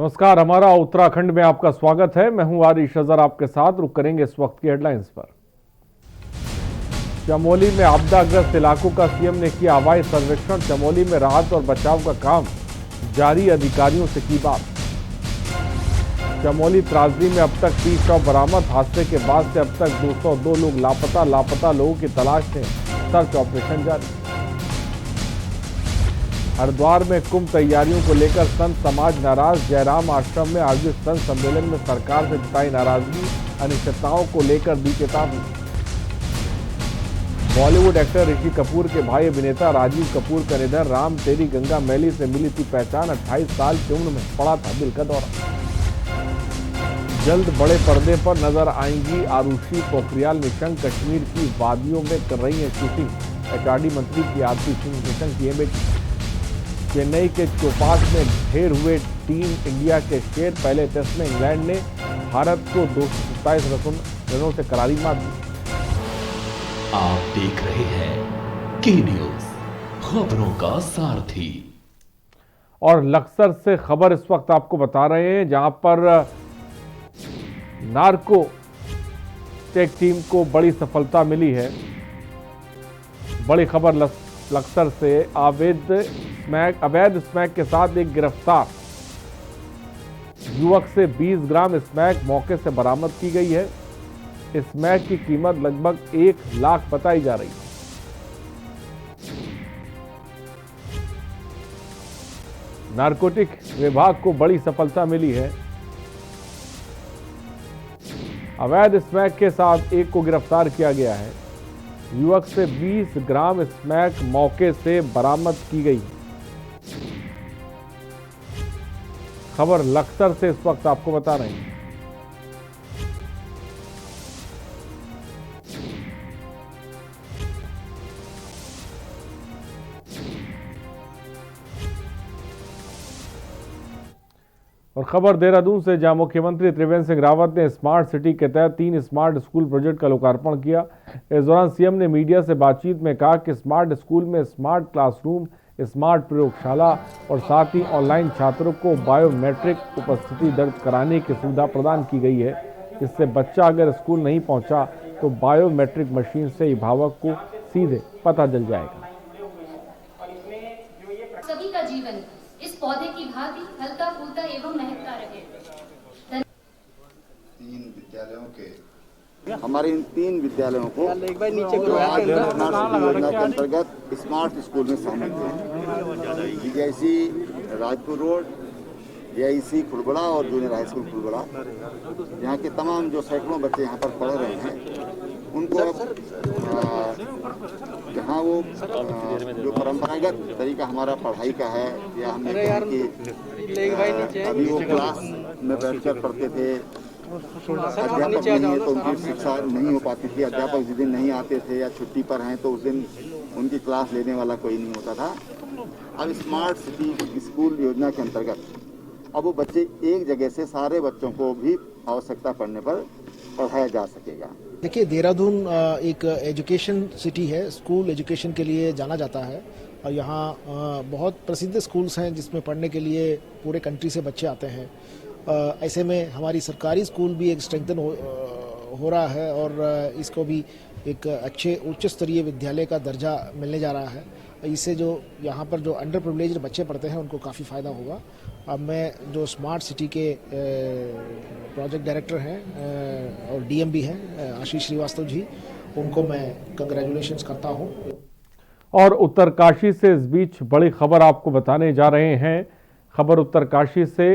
नमस्कार, हमारा उत्तराखंड में आपका स्वागत है। मैं हूं आरिश अजहर आपके साथ। रुक करेंगे इस वक्त की हेडलाइंस पर। चमोली में आपदाग्रस्त इलाकों का सीएम ने किया हवाई सर्वेक्षण। चमोली में राहत और बचाव का काम जारी, अधिकारियों से की बात। चमोली त्रासदी में अब तक 30 शव बरामद। हादसे के बाद से अब तक 202 लोग लापता। लापता लोगों की तलाश में सर्च ऑपरेशन जारी। हरिद्वार में कुंभ तैयारियों को लेकर संत समाज नाराज। जयराम आश्रम में आयोजित संत सम्मेलन में सरकार से जताई नाराजगी। अनिश्चितताओं को लेकर दी चेतावनी। बॉलीवुड एक्टर ऋषि कपूर के भाई अभिनेता राजीव कपूर का निधन। राम तेरी गंगा मैली से मिली थी पहचान। 28 साल की उम्र में पड़ा था दिल का दौरा। जल्द बड़े पर्दे पर नजर आएंगी आरुषि पोखरियाल निशंक। कश्मीर की वादियों में कर रही है शूटिंग। एचआरडी मंत्री की आरती सिंह निशंक की बेटी। चेन्नई के चौपाट में ढेर हुए टीम इंडिया के शेर। पहले टेस्ट में इंग्लैंड ने भारत को 227 रनों से करारी मात दी। आप देख रहे हैं के न्यूज, खबरों का सारथी। और लक्सर से खबर इस वक्त आपको बता रहे हैं, जहां पर नार्को टेक टीम को बड़ी सफलता मिली है। बड़ी खबर लक्सर से अवैध स्मैक के साथ एक गिरफ्तार युवक से 20 ग्राम स्मैक मौके से बरामद की गई है। स्मैक की कीमत लगभग 1 लाख बताई जा रही है। नारकोटिक विभाग को बड़ी सफलता मिली है। अवैध स्मैक के साथ एक को गिरफ्तार किया गया है। युवक से 20 ग्राम स्मैक मौके से बरामद की गई। खबर लक्सर से इस वक्त आपको बता रहे हैं। और खबर देहरादून से, जहां मुख्यमंत्री त्रिवेंद्र सिंह रावत ने स्मार्ट सिटी के तहत 3 स्मार्ट स्कूल प्रोजेक्ट का लोकार्पण किया। इस दौरान सीएम ने मीडिया से बातचीत में कहा कि स्मार्ट स्कूल में स्मार्ट क्लासरूम, स्मार्ट प्रयोगशाला और साथ ही ऑनलाइन छात्रों को बायोमेट्रिक उपस्थिति दर्ज कराने की सुविधा प्रदान की गई है। इससे बच्चा अगर स्कूल नहीं पहुंचा तो बायोमेट्रिक मशीन से अभिभावक को सीधे पता चल जाएगा। सभी का जीवन इस पौधे की भांति हल्का फूलता एवं महकता रहे। 3 विद्यालयों के हमारे इन 3 विद्यालयों को जो आज स्मार्ट सिटी योजना के अंतर्गत स्मार्ट स्कूल में शामिल किए। डीआईसी राजपुर रोड, डीआईसी फुलबड़ा और जूनियर हाई स्कूल फुलबड़ा, यहाँ के तमाम जो सैकड़ों बच्चे यहाँ पर पढ़ रहे हैं, उनको जहाँ वो जो परंपरागत तरीका हमारा पढ़ाई का है, या हमने अभी वो क्लास में बैठकर पढ़ते थे, अध्यापक नहीं है तो उनकी शिक्षा नहीं हो पाती थी। अध्यापक जिस दिन नहीं आते थे या छुट्टी पर हैं तो उस दिन उनकी क्लास लेने वाला कोई नहीं होता था। अब स्मार्ट सिटी स्कूल योजना के अंतर्गत अब वो बच्चे एक जगह से सारे बच्चों को भी आवश्यकता पड़ने पर पढ़ाया जा सकेगा। देखिए, देहरादून एक एजुकेशन सिटी है, स्कूल एजुकेशन के लिए जाना जाता है और यहाँ बहुत प्रसिद्ध स्कूल्स हैं जिसमें पढ़ने के लिए पूरे कंट्री से बच्चे आते हैं। ऐसे में हमारी सरकारी स्कूल भी एक स्ट्रेंथन हो रहा है और इसको भी एक अच्छे उच्च स्तरीय विद्यालय का दर्जा मिलने जा रहा है। इससे जो यहाँ पर जो अंडर प्रिविलेज्ड बच्चे पढ़ते हैं उनको काफ़ी फ़ायदा होगा। अब मैं जो स्मार्ट सिटी के प्रोजेक्ट डायरेक्टर हैं और डीएम भी हैं आशीष श्रीवास्तव जी, उनको मैं कंग्रेचुलेशंस करता हूँ। और उत्तरकाशी से इस बीच बड़ी खबर आपको बताने जा रहे हैं। खबर उत्तरकाशी से,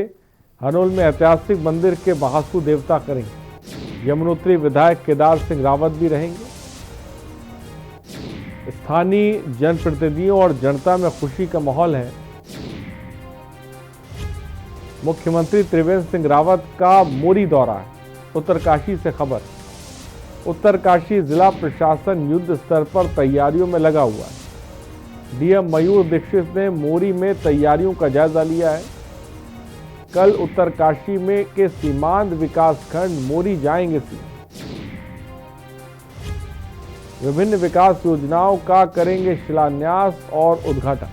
हनोल में ऐतिहासिक मंदिर के महासू देवता करेंगे। यमुनोत्री विधायक केदार सिंह रावत भी रहेंगे। स्थानीय जनप्रतिनिधियों और जनता में खुशी का माहौल है। मुख्यमंत्री त्रिवेंद्र सिंह रावत का मोरी दौरा है। उत्तरकाशी से खबर, उत्तरकाशी जिला प्रशासन युद्ध स्तर पर तैयारियों में लगा हुआ है। डीएम मयूर दीक्षित ने मोरी में तैयारियों का जायजा लिया है। कल उत्तरकाशी में के सीमांत विकासखंड मोरी जाएंगे सीएम। विभिन्न विकास योजनाओं का करेंगे शिलान्यास और उद्घाटन।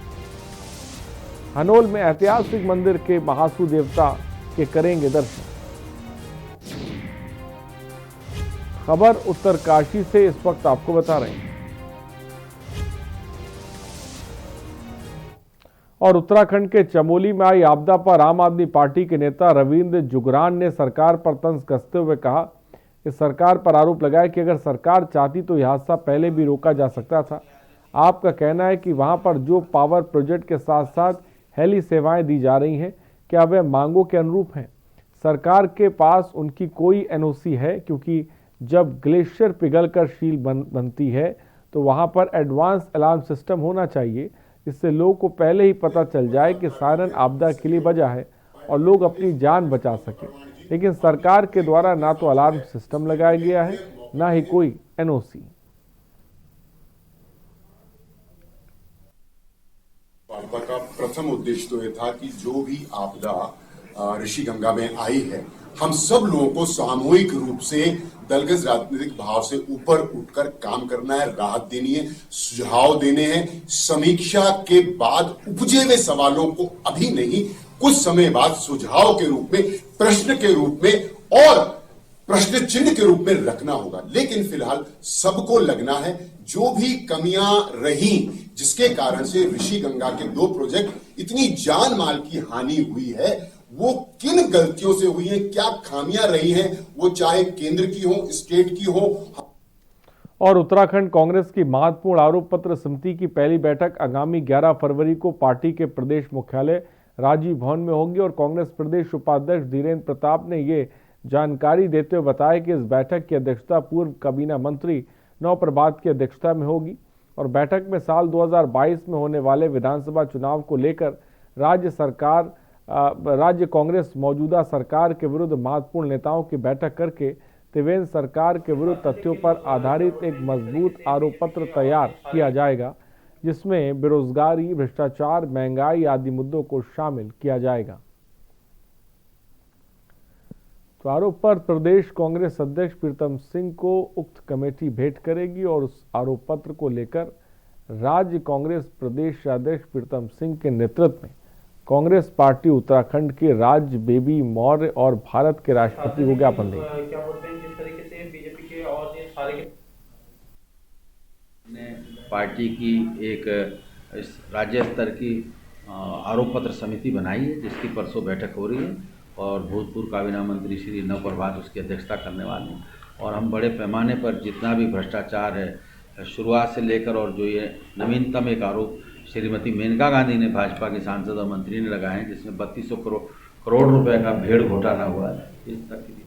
हनोल में ऐतिहासिक मंदिर के महासू देवता के करेंगे दर्शन। खबर उत्तरकाशी से इस वक्त आपको बता रहे हैं। और उत्तराखंड के चमोली में आई आपदा पर आम आदमी पार्टी के नेता रविंद्र जुगरान ने सरकार पर तंज कसते हुए कहा कि सरकार पर आरोप लगाया कि अगर सरकार चाहती तो यह हादसा पहले भी रोका जा सकता था। आपका कहना है कि वहां पर जो पावर प्रोजेक्ट के साथ साथ हेली सेवाएं दी जा रही हैं, क्या वे मांगों के अनुरूप हैं? सरकार के पास उनकी कोई एनओसी है? क्योंकि जब ग्लेशियर पिघलकर झील बनती है तो वहां पर एडवांस अलार्म सिस्टम होना चाहिए, जिससे लोगों को पहले ही पता चल जाए कि सायरन आपदा के लिए बजा है और लोग अपनी जान बचा सके। लेकिन सरकार के द्वारा ना तो अलार्म सिस्टम लगाया गया है, ना ही कोई एनओसी। वार्ता का प्रथम उद्देश्य तो यह था कि जो भी आपदा ऋषिगंगा में आई है, हम सब लोगों को सामूहिक रूप से दलगत राजनीतिक भाव से ऊपर उठकर काम करना है, राहत देनी है, सुझाव देने हैं। समीक्षा के बाद उपजे हुए सवालों को अभी नहीं, कुछ समय बाद सुझाव के रूप में, प्रश्न के रूप में और प्रश्न चिन्ह के रूप में रखना होगा। लेकिन फिलहाल सबको लगना है जो भी कमियां रही, जिसके कारण से ऋषिगंगा के 2 प्रोजेक्ट इतनी जान माल की हानि हुई है, वो किन गलतियों से हुई है, क्या खामियां रही हैं, वो चाहे केंद्र की हो, स्टेट की हो। और उत्तराखंड कांग्रेस की महत्वपूर्ण आरोप पत्र समिति की पहली बैठक आगामी 11 फरवरी को पार्टी के प्रदेश मुख्यालय राजीव भवन में होगी। और कांग्रेस प्रदेश उपाध्यक्ष धीरेन्द्र प्रताप ने ये जानकारी देते हुए बताया कि इस बैठक की अध्यक्षता पूर्व काबीना मंत्री नौ प्रभात की अध्यक्षता में होगी। और बैठक में साल 2022 में होने वाले विधानसभा चुनाव को लेकर राज्य कांग्रेस मौजूदा सरकार के विरुद्ध महत्वपूर्ण नेताओं की बैठक करके त्रिवेंद्र सरकार के विरुद्ध तथ्यों पर आधारित एक मजबूत आरोप पत्र तैयार किया जाएगा, जिसमें बेरोजगारी, भ्रष्टाचार, महंगाई आदि मुद्दों को शामिल किया जाएगा। तो आरोप पर प्रदेश कांग्रेस अध्यक्ष प्रीतम सिंह को उक्त कमेटी भेंट करेगी और उस आरोप पत्र को लेकर राज्य कांग्रेस प्रदेश अध्यक्ष प्रीतम सिंह के नेतृत्व में कांग्रेस पार्टी उत्तराखंड के राज्य बेबी मौर्य और भारत के राष्ट्रपति को ज्ञापन देगी। क्या बोलते हैं, जिस तरीके से बीजेपी के और ये सारे ने पार्टी की एक राज्य स्तर की आरोप पत्र समिति बनाई है, जिसकी परसों बैठक हो रही है और भूतपूर्व काबीना मंत्री श्री नव प्रभात उसकी अध्यक्षता करने वाले हैं। और हम बड़े पैमाने पर जितना भी भ्रष्टाचार है शुरुआत से लेकर, और जो ये नवीनतम एक आरोप श्रीमती मेनका गांधी ने भाजपा के सांसद और मंत्री ने लगाए हैं, जिसमें 3200 करोड़ रुपए का भेड़ घोटाला हुआ है, इस तक की।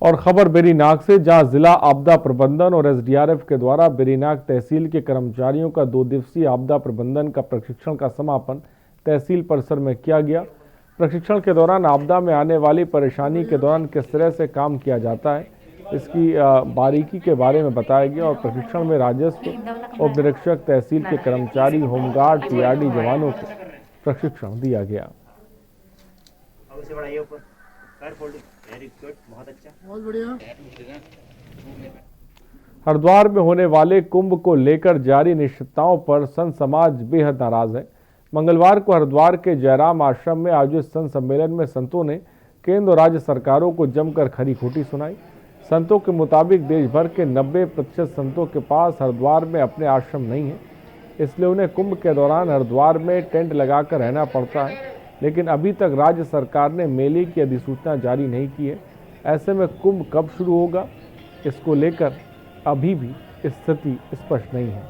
और खबर बेरीनाग से, जहां जिला आपदा प्रबंधन और एसडीआरएफ के द्वारा बेरीनाग तहसील के कर्मचारियों का 2 दिवसीय आपदा प्रबंधन का प्रशिक्षण का समापन तहसील परिसर में किया गया। प्रशिक्षण के दौरान आपदा में आने वाली परेशानी के दौरान किस तरह से काम किया जाता है, इसकी बारीकी के बारे में बताया गया। और प्रशिक्षण में राजस्व उप निरीक्षक, तहसील के कर्मचारी, होमगार्ड, पीआरडी जवानों को प्रशिक्षण दिया गया। हरिद्वार में होने वाले कुंभ को लेकर जारी निश्चितताओं पर संत समाज बेहद नाराज है। मंगलवार को हरिद्वार के जयराम आश्रम में आयोजित संत सम्मेलन में संतों ने केंद्र और राज्य सरकारों को जमकर खरी खोटी सुनाई। संतों के मुताबिक देश भर के 90% संतों के पास हरिद्वार में अपने आश्रम नहीं है, इसलिए उन्हें कुंभ के दौरान हरिद्वार में टेंट लगाकर रहना पड़ता है। लेकिन अभी तक राज्य सरकार ने मेले की अधिसूचना जारी नहीं की है। ऐसे में कुंभ कब शुरू होगा, इसको लेकर अभी भी स्थिति स्पष्ट नहीं है।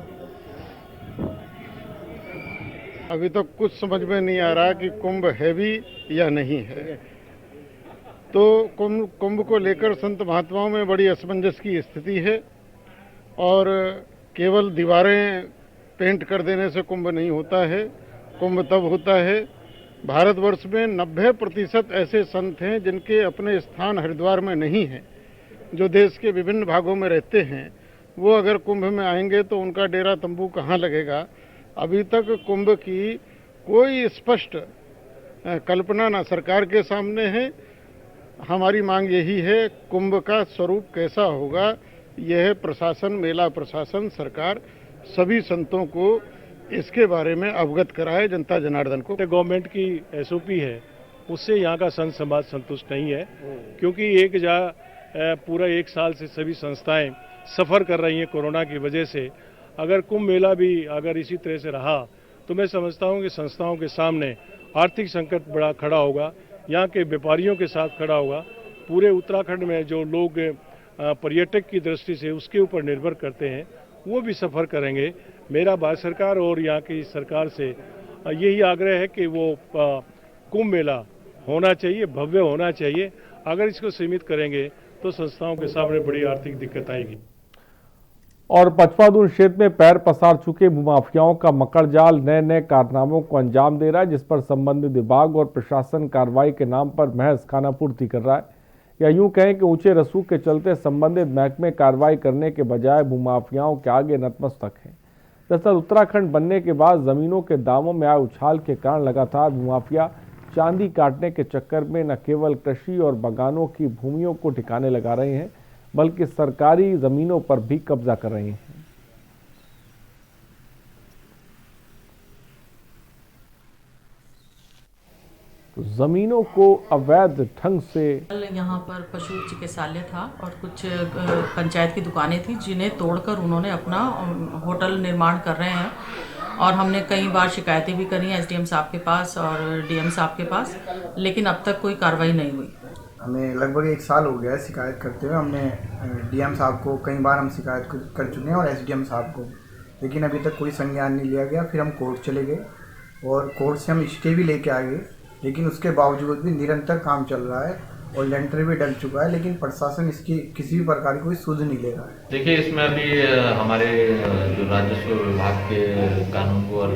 अभी तक कुछ समझ में नहीं आ रहा कि कुंभ है भी या नहीं है। तो कुंभ को लेकर संत महात्माओं में बड़ी असमंजस की स्थिति है और केवल दीवारें पेंट कर देने से कुंभ नहीं होता है। कुंभ तब होता है, भारतवर्ष में 90% ऐसे संत हैं जिनके अपने स्थान हरिद्वार में नहीं है, जो देश के विभिन्न भागों में रहते हैं। वो अगर कुंभ में आएंगे तो उनका डेरा तंबू कहाँ लगेगा। अभी तक कुंभ की कोई स्पष्ट कल्पना ना सरकार के सामने है। हमारी मांग यही है, कुंभ का स्वरूप कैसा होगा, यह प्रशासन, मेला प्रशासन, सरकार सभी संतों को इसके बारे में अवगत कराए, जनता जनार्दन को। गवर्नमेंट की एसओपी है उससे यहाँ का संत समाज संतुष्ट नहीं है, क्योंकि पूरा 1 साल से सभी संस्थाएं सफ़र कर रही हैं कोरोना की वजह से। अगर कुंभ मेला भी अगर इसी तरह से रहा तो मैं समझता हूँ कि संस्थाओं के सामने आर्थिक संकट बड़ा खड़ा होगा, यहाँ के व्यापारियों के साथ खड़ा होगा। पूरे उत्तराखंड में जो लोग पर्यटक की दृष्टि से उसके ऊपर निर्भर करते हैं वो भी सफ़र करेंगे। मेरा भारत सरकार और यहाँ की सरकार से यही आग्रह है कि वो कुंभ मेला होना चाहिए, भव्य होना चाहिए। अगर इसको सीमित करेंगे तो संस्थाओं के सामने बड़ी आर्थिक दिक्कत आएगी। और पचपादून क्षेत्र में पैर पसार चुके भूमाफियाओं का मकड़जाल नए नए कारनामों को अंजाम दे रहा है, जिस पर संबंधित विभाग और प्रशासन कार्रवाई के नाम पर महज खानापूर्ति कर रहा है। या यूं कहें कि ऊंचे रसूख के चलते संबंधित महकमे कार्रवाई करने के बजाय भूमाफियाओं के आगे नतमस्तक हैं। दरअसल उत्तराखंड बनने के बाद जमीनों के दामों में आए उछाल के कारण लगातार भूमाफिया चांदी काटने के चक्कर में न केवल कृषि और बागानों की भूमियों को ठिकाने लगा रहे हैं, बल्कि सरकारी जमीनों पर भी कब्जा कर रहे हैं। तो जमीनों को अवैध ढंग से यहाँ पर पशु चिकित्सालय था और कुछ पंचायत की दुकानें थी जिन्हें तोड़कर उन्होंने अपना होटल निर्माण कर रहे हैं। और हमने कई बार शिकायतें भी करी हैं एसडीएम साहब के पास और डीएम साहब के पास, लेकिन अब तक कोई कार्रवाई नहीं हुई। हमें लगभग 1 साल हो गया है शिकायत करते हुए। हमने डीएम साहब को कई बार हम शिकायत कर चुके हैं और एसडीएम साहब को, लेकिन अभी तक कोई संज्ञान नहीं लिया गया। फिर हम कोर्ट चले गए और कोर्ट से हम स्टे भी लेके आ गए, लेकिन उसके बावजूद भी निरंतर काम चल रहा है और लेंटर भी डल चुका है, लेकिन प्रशासन इसकी किसी भी प्रकार की कोई सूझ नहीं ले रहा है। देखिए, इसमें अभी हमारे जो राजस्व विभाग के कानून और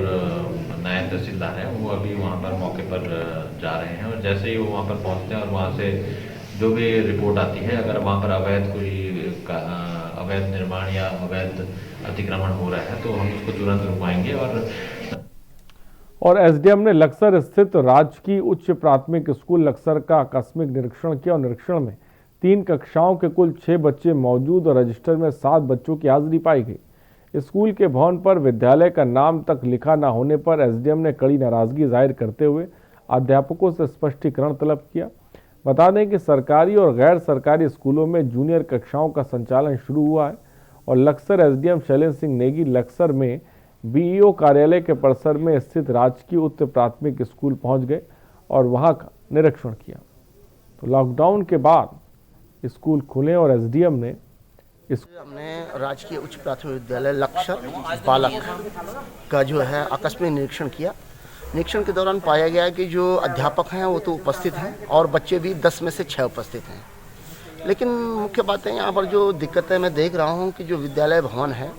नायब तहसीलदार हैं वो अभी वहाँ पर मौके पर जा रहे हैं और जैसे ही वो वहाँ पर पहुँचते हैं और वहाँ से जो भी रिपोर्ट आती है, अगर वहाँ पर अवैध निर्माण या अवैध अतिक्रमण हो रहा है तो हम उसको तुरंत रुकवाएंगे। और एसडीएम ने लक्सर स्थित राजकीय उच्च प्राथमिक स्कूल लक्सर का आकस्मिक निरीक्षण किया और निरीक्षण में 3 कक्षाओं के कुल 6 बच्चे मौजूद और रजिस्टर में 7 बच्चों की हाजिरी पाई गई। स्कूल के भवन पर विद्यालय का नाम तक लिखा न होने पर एसडीएम ने कड़ी नाराजगी जाहिर करते हुए अध्यापकों से स्पष्टीकरण तलब किया। बता दें कि सरकारी और गैर सरकारी स्कूलों में जूनियर कक्षाओं का संचालन शुरू हुआ है और लक्सर एसडीएम शैलेंद्र सिंह नेगी लक्सर में बीईओ कार्यालय के परिसर में स्थित राजकीय उच्च प्राथमिक स्कूल पहुंच गए और वहां का निरीक्षण किया। तो लॉकडाउन के बाद स्कूल खुले और एसडीएम ने हमने राजकीय उच्च प्राथमिक विद्यालय लक्सर बालक का जो है आकस्मिक निरीक्षण किया। निरीक्षण के दौरान पाया गया कि जो अध्यापक हैं वो तो उपस्थित हैं और बच्चे भी 10 में से 6 उपस्थित हैं, लेकिन मुख्य बात है यहाँ पर जो दिक्कत है मैं देख रहा हूँ कि जो विद्यालय भवन है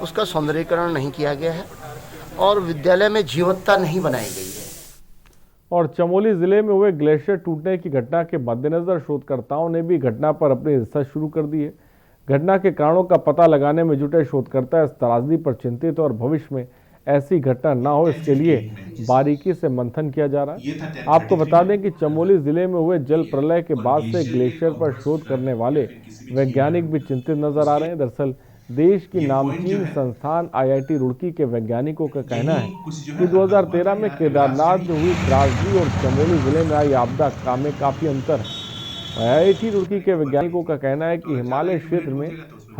उसका सौंदर्यीकरण नहीं किया गया है और विद्यालय में जीवंतता नहीं बनाई गई है। और चमोली जिले में हुए ग्लेशियर टूटने की घटना के मद्देनजर शोधकर्ताओं ने भी घटना पर अपनी रिसर्च शुरू कर दी है। घटना के कारणों का पता लगाने में जुटे शोधकर्ता इस त्रासदी पर चिंतित और भविष्य में ऐसी घटना ना हो इसके लिए बारीकी से मंथन किया जा रहा है। आपको बता दें कि चमोली जिले में हुए जल प्रलय के बाद से ग्लेशियर पर शोध करने वाले वैज्ञानिक भी चिंतित नजर आ रहे हैं। दरअसल देश की नामचीन संस्थान आईआईटी रुड़की के वैज्ञानिकों का कहना है कि 2013 में केदारनाथ में हुई त्रासदी और चमोली जिले में आई आपदा में काफी अंतर है। आईआईटी रुड़की के वैज्ञानिकों का कहना है कि हिमालय क्षेत्र में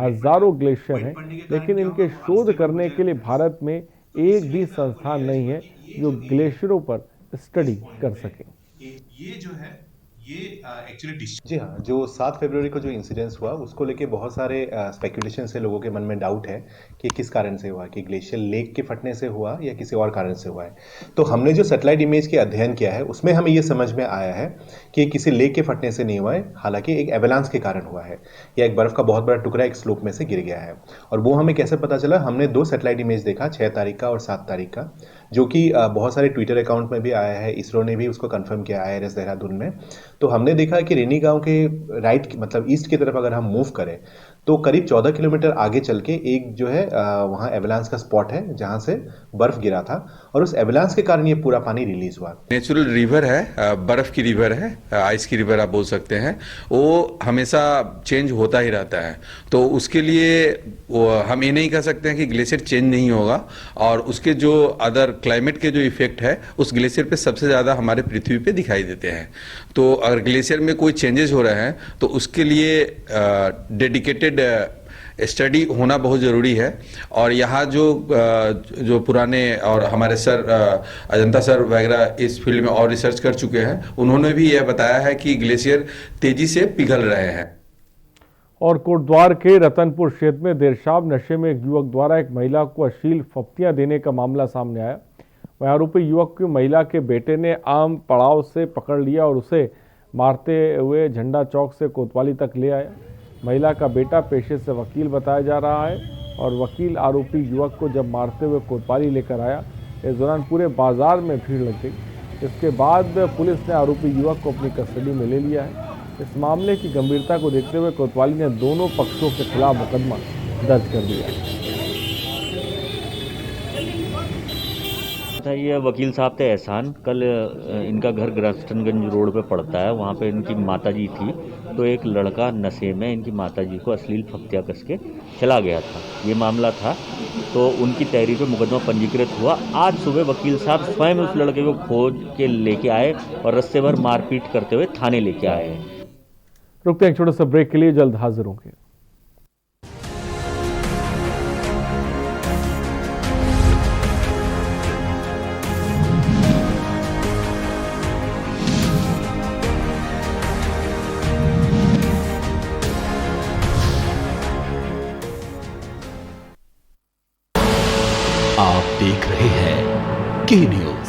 हजारों ग्लेशियर हैं, लेकिन इनके शोध करने के लिए भारत में एक भी संस्थान नहीं है जो ग्लेशियरों पर स्टडी कर सके। ये जो है ये एक्चुअली जी हाँ, जो 7 फरवरी को जो इंसिडेंस हुआ उसको लेके बहुत सारे स्पेकुलेशन से लोगों के मन में डाउट है कि किस कारण से हुआ, कि ग्लेशियर लेक के फटने से हुआ या किसी और कारण से हुआ है। तो हमने जो सैटेलाइट इमेज के अध्ययन किया है उसमें हमें ये समझ में आया है कि किसी लेक के फटने से नहीं हुआ है, हालांकि एक एवेलांस के कारण हुआ है या एक बर्फ का बहुत बड़ा टुकड़ा एक स्लोप में से गिर गया है। और वो हमें कैसे पता चला, हमने 2 सैटेलाइट इमेज देखा 6 तारीख का और 7 तारीख का, जो कि बहुत सारे ट्विटर अकाउंट में भी आया है, इसरो ने भी उसको कंफर्म किया IRS देहरादून में। तो हमने देखा कि रेनी गांव के राइट मतलब ईस्ट की तरफ अगर हम मूव करें तो करीब 14 किलोमीटर आगे चल के एक जो है वहाँ एवलांस का स्पॉट है जहाँ से बर्फ गिरा था और उस एवलांस के कारण ये पूरा पानी रिलीज हुआ। नेचुरल रिवर है, बर्फ की रिवर है, आइस की रिवर आप बोल सकते हैं, वो हमेशा चेंज होता ही रहता है। तो उसके लिए हम ये नहीं कह सकते हैं कि ग्लेशियर चेंज नहीं होगा, और उसके जो अदर क्लाइमेट के जो इफेक्ट है उस ग्लेशियर पे सबसे ज़्यादा हमारे पृथ्वी पे दिखाई देते हैं। तो अगर ग्लेशियर में कोई चेंजेस हो रहे हैं तो उसके लिए डेडिकेटेड स्टडी होना बहुत ज़रूरी है। और यहाँ जो पुराने और हमारे सर अजंता सर वगैरह इस फील्ड में और रिसर्च कर चुके हैं, उन्होंने भी यह बताया है कि ग्लेशियर तेजी से पिघल रहे हैं। और कोटद्वार के रतनपुर क्षेत्र में देर शाम नशे में एक युवक द्वारा एक महिला को अश्लील फप्तियां देने का मामला सामने आया। वह आरोपी युवक की महिला के बेटे ने आम पड़ाव से पकड़ लिया और उसे मारते हुए झंडा चौक से कोतवाली तक ले आया। महिला का बेटा पेशे से वकील बताया जा रहा है और वकील आरोपी युवक को जब मारते हुए कोतवाली लेकर आया, इस दौरान पूरे बाजार में भीड़ लग गई। इसके बाद पुलिस ने आरोपी युवक को अपनी कस्टडी में ले लिया है। इस मामले की गंभीरता को देखते हुए कोतवाली ने दोनों पक्षों के खिलाफ मुकदमा दर्ज कर दिया है। ये वकील साहब थे एहसान, कल इनका घर ग्रस्तनगंज रोड पे पड़ता है, वहाँ पे इनकी माताजी थी, तो एक लड़का नशे में इनकी माताजी को अश्लील फप्तियाँ कस के चला गया था। ये मामला था, तो उनकी तहरीर पे मुकदमा पंजीकृत हुआ। आज सुबह वकील साहब स्वयं उस लड़के को खोज के लेके आए और रस्ते भर मारपीट करते हुए थाने लेके आए हैं। रुकते हैं एक छोटे से ब्रेक के लिए, जल्द हाजिर होंगे। आप देख रहे हैं के न्यूज,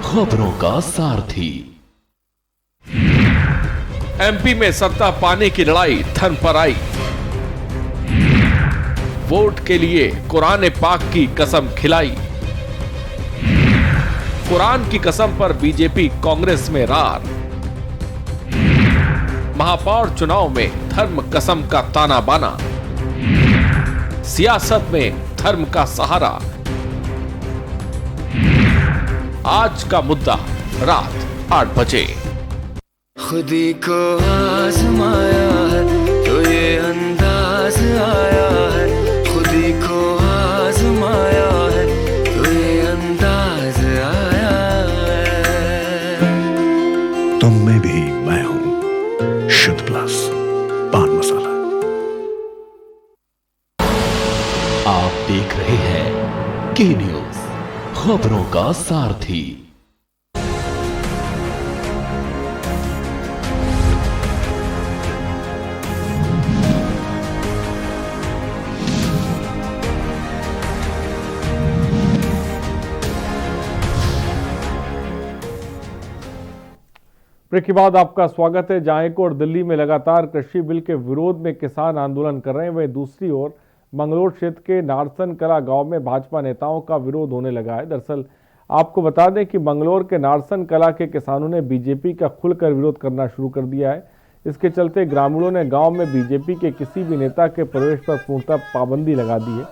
खबरों का सारथी। एमपी में सत्ता पाने की लड़ाई धन पर आई। वोट के लिए कुरान पाक की कसम खिलाई। कुरान की कसम पर बीजेपी कांग्रेस में रार। महापौर चुनाव में धर्म कसम का ताना बाना। सियासत में धर्म का सहारा। आज का मुद्दा रात 8 बजे। खुदी को आजमाया है तो ये अंदाज आया है। खुदी को आजमाया है तो ये अंदाज आया है। तुम में भी मैं हूं, शुद्ध प्लस पान मसाला। आप देख रहे हैं के न्यूज, खबरों का सारथी। ब्रेक के बाद आपका स्वागत है। जहां एक और दिल्ली में लगातार कृषि बिल के विरोध में किसान आंदोलन कर रहे हैं, वहीं दूसरी ओर मंगलोर क्षेत्र के नारसन कला गांव में भाजपा नेताओं का विरोध होने लगा है। दरअसल आपको बता दें कि मंगलोर के नारसन कला के किसानों ने बीजेपी का खुलकर विरोध करना शुरू कर दिया है। इसके चलते ग्रामीणों ने गांव में बीजेपी के किसी भी नेता के प्रवेश पर पूर्णतः पाबंदी लगा दी है।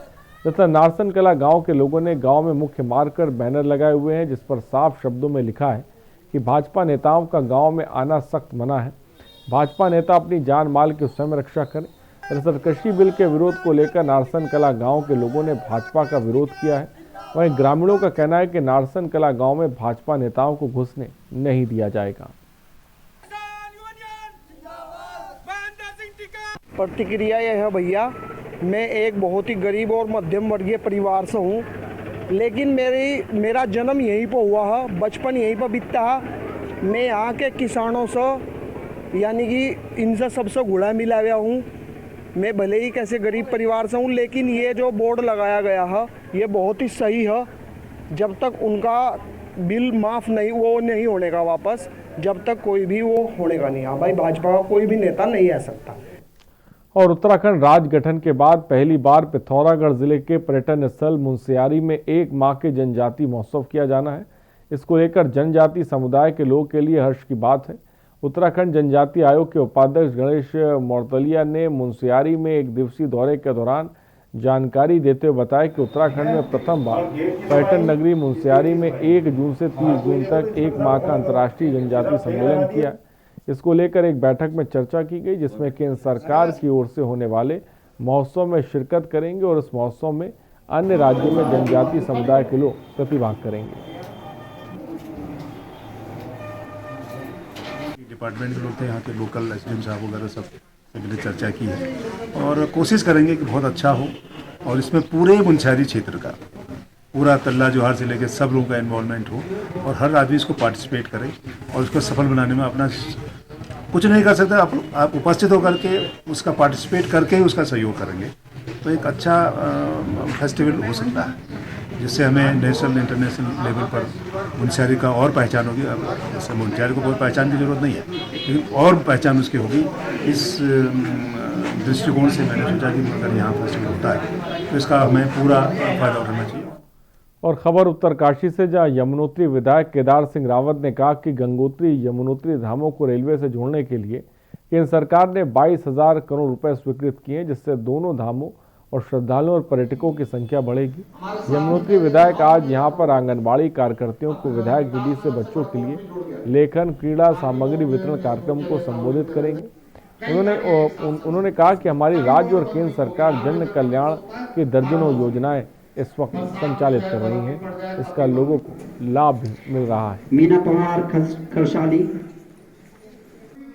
दरअसल नारसन कला गाँव के लोगों ने गाँव में मुख्य मार्ग कर बैनर लगाए हुए हैं, जिस पर साफ शब्दों में लिखा है कि भाजपा नेताओं का गांव में आना सख्त मना है। भाजपा नेता अपनी जान माल की स्वयं रक्षा करें। दरअसल कृषि बिल के विरोध को लेकर नारसन कला गांव के लोगों ने भाजपा का विरोध किया है। वहीं ग्रामीणों का कहना है कि नारसन कला गांव में भाजपा नेताओं को घुसने नहीं दिया जाएगा। प्रतिक्रिया यह है भैया, मैं एक बहुत ही गरीब और मध्यम वर्गीय परिवार से हूँ, लेकिन मेरा जन्म यहीं पर हुआ है, बचपन यहीं पर बीता है। मैं यहाँ के किसानों से यानी कि इनसे सबसे घुला मिला हुआ हूँ। मैं भले ही कैसे गरीब परिवार से हूँ, लेकिन ये जो बोर्ड लगाया गया है ये बहुत ही सही है। जब तक उनका बिल माफ़ नहीं होने का वापस, जब तक कोई भी वो होने का नहीं। हाँ भाई, भाजपा का कोई भी नेता नहीं आ सकता। और उत्तराखंड राज्य गठन के बाद पहली बार पिथौरागढ़ जिले के पर्यटन स्थल मुनस्यारी में 1 माह के जनजाति महोत्सव किया जाना है। इसको लेकर जनजाति समुदाय के लोगों के लिए हर्ष की बात है। उत्तराखंड जनजाति आयोग के उपाध्यक्ष गणेश मोर्तलिया ने मुनस्यारी में एक दिवसीय दौरे के दौरान जानकारी देते हुए बताया कि उत्तराखंड में प्रथम बार पर्यटन नगरी मुनस्यारी में 1 जून से 30 जून तक 1 माह का अंतर्राष्ट्रीय जनजाति सम्मेलन किया। इसको लेकर एक बैठक में चर्चा की गई, जिसमें केंद्र सरकार की ओर से होने वाले महोत्सव में शिरकत करेंगे और इस महोत्सव में अन्य राज्यों में जनजाति समुदाय के लोग प्रतिभाग करेंगे। डिपार्टमेंट के लोग थे, यहाँ के लोकल एसडीएम साहब वगैरह सब ने चर्चा की है और कोशिश करेंगे कि बहुत अच्छा हो और इसमें पूरे मुनस्यारी क्षेत्र का पूरा तल्ला जोहार से लेकर सब लोगों का इन्वॉल्वमेंट हो और हर आदमी इसको पार्टिसिपेट करे और उसको सफल बनाने में अपना कुछ नहीं कर सकता, आप उपस्थित होकर के उसका पार्टिसिपेट करके ही उसका सहयोग करेंगे तो एक अच्छा फेस्टिवल हो सकता है, जिससे हमें नेशनल इंटरनेशनल लेवल पर मुनस्यारी का और पहचान होगी। जैसे मुनस्यारी को बहुत पहचान की जरूरत नहीं है, लेकिन और पहचान उसकी होगी। इस दृष्टिकोण से मैंने सोचा कि अगर यहाँ फेस्टिवल होता है तो इसका हमें पूरा फायदा उठाना चाहिए। और खबर उत्तरकाशी से, जहां यमुनोत्री विधायक केदार सिंह रावत ने कहा कि गंगोत्री यमुनोत्री धामों को रेलवे से जोड़ने के लिए केंद्र सरकार ने 22,000 करोड़ रुपए स्वीकृत किए, जिससे दोनों धामों और श्रद्धालुओं और पर्यटकों की संख्या बढ़ेगी। यमुनोत्री विधायक आज यहां पर आंगनबाड़ी कार्यकर्तियों को विधायक दीदी से बच्चों के लिए लेखन क्रीड़ा सामग्री वितरण कार्यक्रम को संबोधित करेंगे। उन्होंने कहा कि हमारी राज्य और केंद्र सरकार जन कल्याण की दर्जनों योजनाएं इस वक्त संचालित कर रही हैं, इसका लोगों को लाभ भी मिल रहा है। मीना पवार खरसाली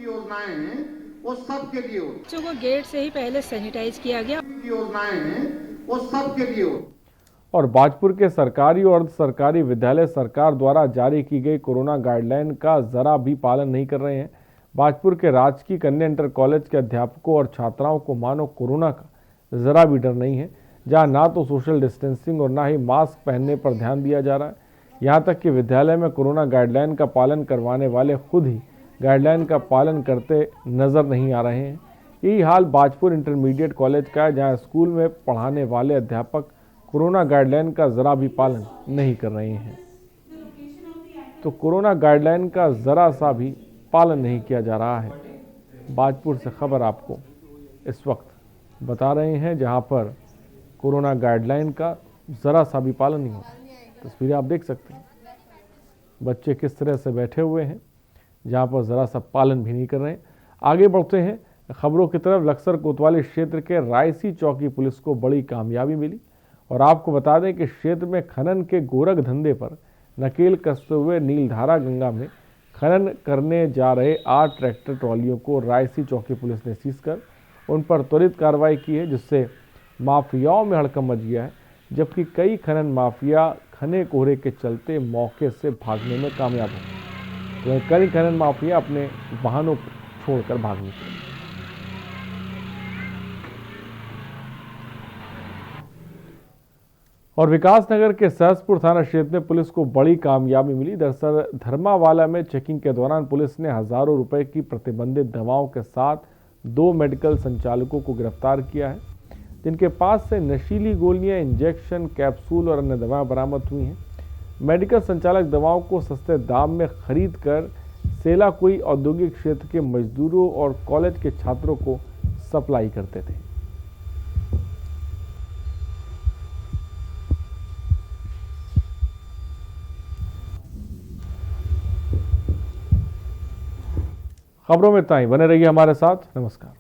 योजनाएं हैं वो सबके लिए हो, बच्चों को गेट से ही पहले सैनिटाइज किया गया। योजनाएं हैं वो सबके लिए हो। और बाजपुर के सरकारी और अर्ध सरकारी विद्यालय सरकार द्वारा जारी की गई कोरोना गाइडलाइन का जरा भी पालन नहीं कर रहे हैं। बाजपुर के राजकीय कन्या इंटर कॉलेज के अध्यापकों और छात्राओं को मानो कोरोना का जरा भी डर नहीं है, जहां ना तो सोशल डिस्टेंसिंग और ना ही मास्क पहनने पर ध्यान दिया जा रहा है। यहां तक कि विद्यालय में कोरोना गाइडलाइन का पालन करवाने वाले खुद ही गाइडलाइन का पालन करते नजर नहीं आ रहे हैं। यही हाल बाजपुर इंटरमीडिएट कॉलेज का है, जहां स्कूल में पढ़ाने वाले अध्यापक कोरोना गाइडलाइन का जरा भी पालन नहीं कर रहे हैं। तो कोरोना गाइडलाइन का जरा सा भी पालन नहीं किया जा रहा है। बाजपुर से खबर आपको इस वक्त बता रहे हैं, जहां पर कोरोना गाइडलाइन का ज़रा सा भी पालन नहीं होता। तस्वीरें आप देख सकते हैं, बच्चे किस तरह से बैठे हुए हैं, जहां पर ज़रा सा पालन भी नहीं कर रहे हैं। आगे बढ़ते हैं खबरों की तरफ। लक्सर कोतवाली क्षेत्र के रायसी चौकी पुलिस को बड़ी कामयाबी मिली और आपको बता दें कि क्षेत्र में खनन के गोरख धंधे पर नकेल कसते हुए नीलधारा गंगा में खनन करने जा रहे 8 ट्रैक्टर ट्रॉलियों को रायसी चौकी पुलिस ने सीज कर उन पर त्वरित कार्रवाई की है, जिससे माफियाओं में हड़कंप मच गया है, जबकि कई खनन माफिया घने कोहरे के चलते मौके से भागने में कामयाब हो गए। कई खनन माफिया अपने वाहनों को छोड़कर भाग निकले। और विकासनगर के सहसपुर थाना क्षेत्र में पुलिस को बड़ी कामयाबी मिली। दरअसल धर्मावाला में चेकिंग के दौरान पुलिस ने हजारों रुपए की प्रतिबंधित दवाओं के साथ 2 मेडिकल संचालकों को गिरफ्तार किया है, जिनके पास से नशीली गोलियां, इंजेक्शन, कैप्सूल और अन्य दवाएं बरामद हुई हैं। मेडिकल संचालक दवाओं को सस्ते दाम में खरीद कर सेलाकुई औद्योगिक क्षेत्र के मजदूरों और कॉलेज के छात्रों को सप्लाई करते थे। खबरों में इतना ही। बने रहिए हमारे साथ। नमस्कार।